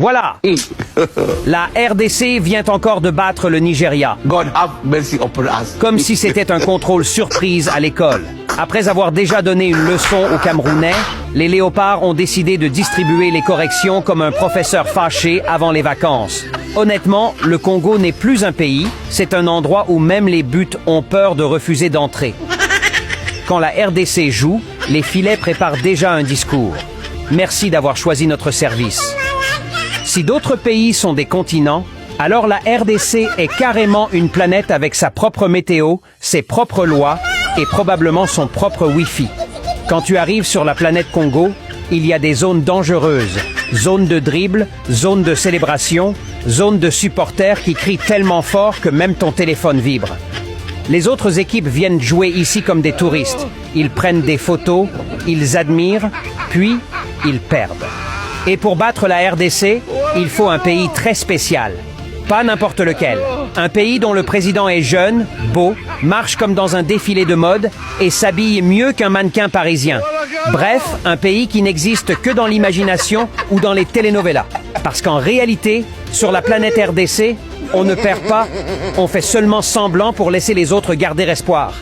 Voilà. La RDC vient encore de battre le Nigeria. God have mercy upon us. Comme si c'était un contrôle surprise à l'école. Après avoir déjà donné une leçon aux Camerounais, les Léopards ont décidé de distribuer les corrections comme un professeur fâché avant les vacances. Honnêtement, le Congo n'est plus un pays, c'est un endroit où même les buts ont peur de refuser d'entrer. Quand la RDC joue, les filets préparent déjà un discours. Merci d'avoir choisi notre service. Si d'autres pays sont des continents, alors la RDC est carrément une planète avec sa propre météo, ses propres lois et probablement son propre Wi-Fi. Quand tu arrives sur la planète Congo, il y a des zones dangereuses, zones de dribble, zones de célébration, zones de supporters qui crient tellement fort que même ton téléphone vibre. Les autres équipes viennent jouer ici comme des touristes. Ils prennent des photos, ils admirent, puis ils perdent. Et pour battre la RDC, il faut un pays très spécial. Pas n'importe lequel. Un pays dont le président est jeune, beau, marche comme dans un défilé de mode et s'habille mieux qu'un mannequin parisien. Bref, un pays qui n'existe que dans l'imagination ou dans les telenovelas. Parce qu'en réalité, sur la planète RDC, on ne perd pas, on fait seulement semblant pour laisser les autres garder espoir.